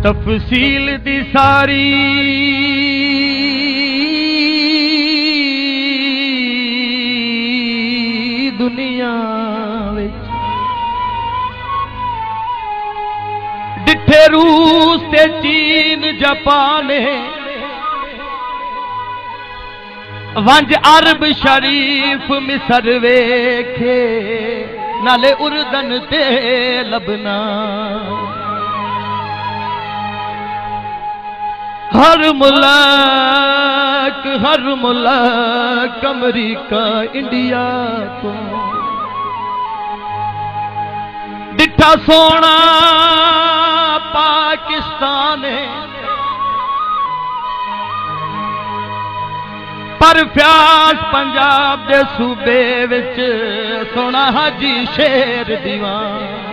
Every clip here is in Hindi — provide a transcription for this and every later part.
तफसील दी सारी दुनिया विच डिठे रूस ते चीन जापान वंज अरब शरीफ मिसर वेखे नाले उर्दन ते लबना हर मुल्क अमरीका इंडिया तो डिठा सोना पाकिस्तान पर प्यास पंजाब दे सूबे विच सोना हाजी शेर दीवान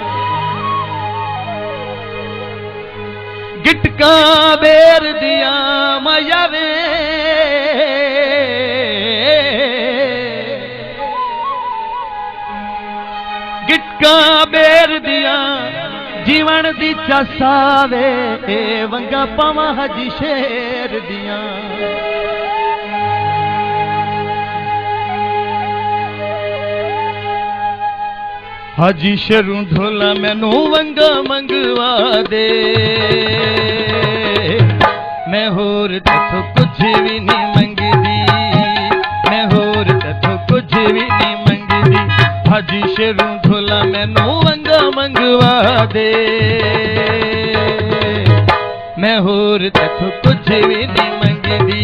गिटका बेर दिया मयावे गिटका बेर दिया जीवन दी चसावे वंगा पावा हाजी शेर दिया हाजी शेरू ढोला मैनू वंगा मंगवा दे मैं होर तथो कुछ भी नहीं मंगदी मैं होर तथो कुछ भी नहीं मंगदी हाजी शेरू ढोला मैनू वंगा मंगवा दे मैं होर तथो कुछ भी नहीं मंगदी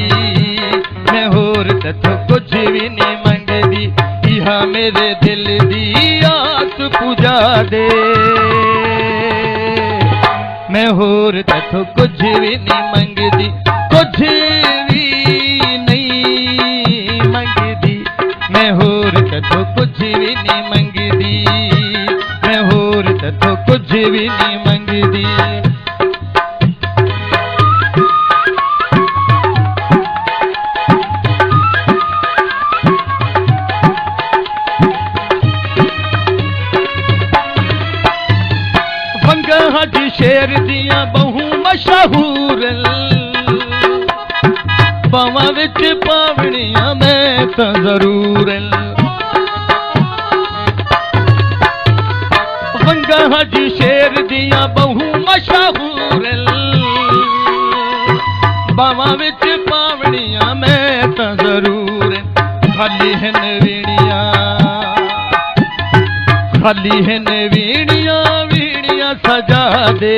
मैं होर तथो कुछ भी नहीं मंगदी इहा मेरे दिल दी पूजा दे मैं होर तथो कुछ भी नहीं मंगदी कुछ भी नहीं मंगदी मैं होर तथो कुछ भी नहीं मंगदी मैं होर तथो कुछ भी नहीं मंगदी हाजी शेर दिया बहु मशहूर पावा विच पावनिया मैं तो जरूर वंगा हाजी शेर दिया बहु मशहूर पावा विच पावनिया मैं तो जरूर खाली है वीणिया खाली है वीणिया सजा दे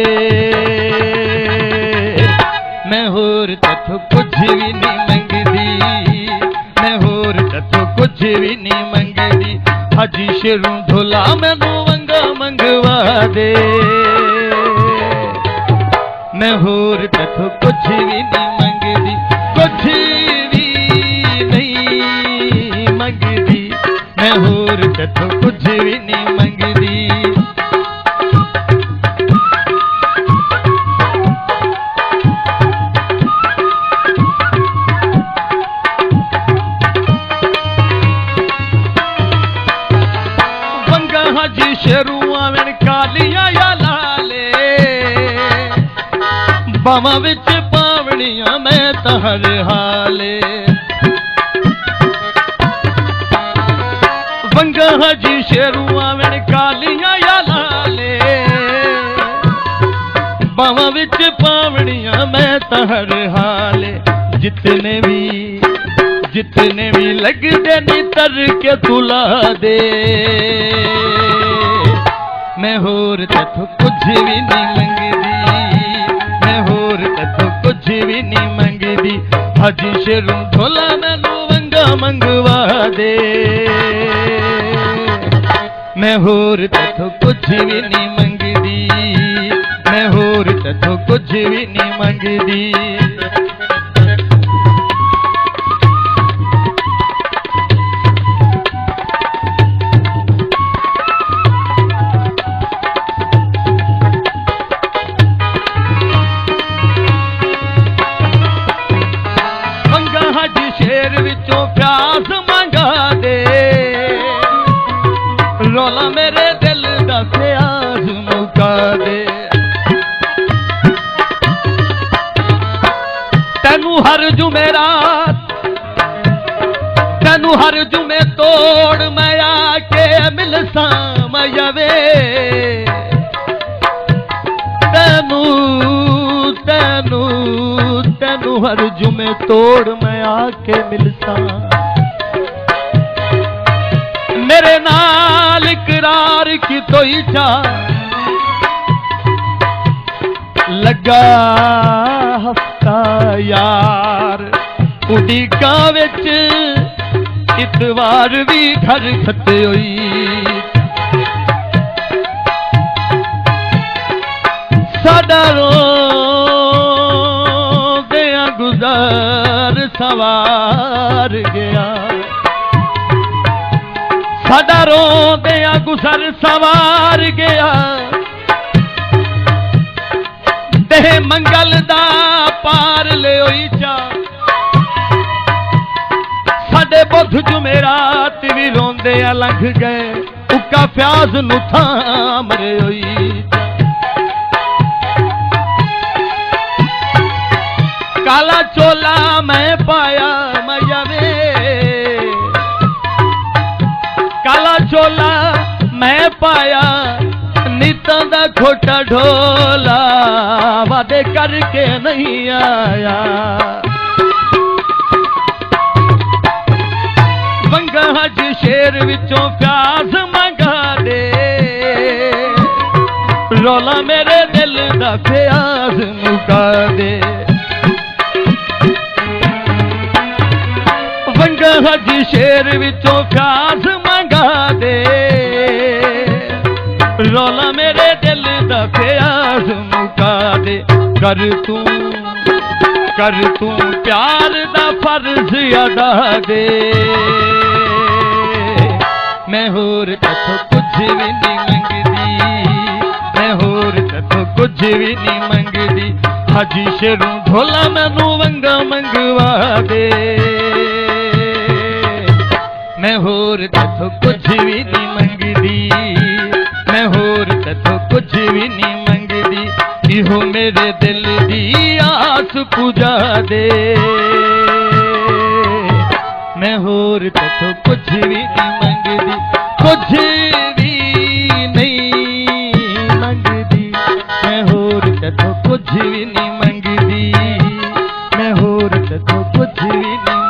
मैं होर तथो कुछ भी नहीं मंगदी मैं होर तथो कुछ भी नहीं मंगदी हाजी शेरू ढोला मैनू वंगा मंगवा दे मैं होर तथो कुछ भी नहीं मंगदी कुछ भी नहीं मंगदी मैं होर तथो कुछ भी नहीं मंगदी हाजी शेरू आवन कालिया या लाले बावा विच पावनिया मैं तहर हाले वंगा हाजी शेरू आवन कालिया या लाले बावा विच पावनिया मैं तहर हाले जितने भी लगदे नितर के तुला दे मैं होर तथो कुछ भी नहीं मंगदी मैं होर तथो कुछ भी नहीं मंगदी हाजी शेरू ढोला मैनू वंगा मंगवा दे मैं होर तथो कुछ भी नहीं मंगदी मैं होर तथो कुछ भी नहीं मंगदी शेर विचों प्यास मंगा दे रौला मेरे दिल दा प्यास मुका दे ਤੈਨੂੰ ਹਰ ਜੁਮੇਰਾਤ ਤੈਨੂੰ ਹਰ ਜੁਮੇ ਤੋੜ ਮੈਂ ਆ ਕੇ ਮਿਲਸਾਂ ਮਯਵੇ ਤੈਨੂੰ ਤੈਨੂੰ ਤੈਨੂੰ ਹਰ ਜੁਮੇ ਤੋੜ ਮੈਂ ਆ ਕੇ ਮਿਲਸਾਂ मेरे नाल इकरार की तोई चा लगा हफ्ता यार उड़ीका विच इतवार भी घर खते होई साडा रोंदियां गुज़र सवार गया साडा रोंदियां गुज़र सवार गया देह मंगल दा पार ले होई चा साडे बुध जुमेरात भी रोंदे लंघ गए उक्का प्याज नू थाम रे होई काला चोला मैं पाया मयावे काला चोला मैं पाया नीतां दा खोटा ढोला वादे करके नहीं आया वंगा हज शेर विचों प्याज मंगा दे रौला मेरे दिल दा प्याज मुका दे वंगा हज शेर विचों प्याज मंगा दे रौला मेरे दिल दा प्याज मुका दे कर तू प्यार दा फर्ज अदा दे मैं होर तथों कुछ भी नहीं मंगदी मैं होर तथों कुछ भी नहीं मंगदी हाजी शेरों ढोला मैनू वंगा मंगवा दे मैं होर तथों कुछ भी नहीं मंगदी मैं होर तथों कुछ भी नहीं मंगदी इहो मेरे दिल दी आस पूजा दे मैं होर तथों कुछ भी नहीं मंगदी कुछ भी नहीं मंगदी मैं होर तथों कुछ भी नहीं मंगदी मैं होर तथों कुछ भी नहीं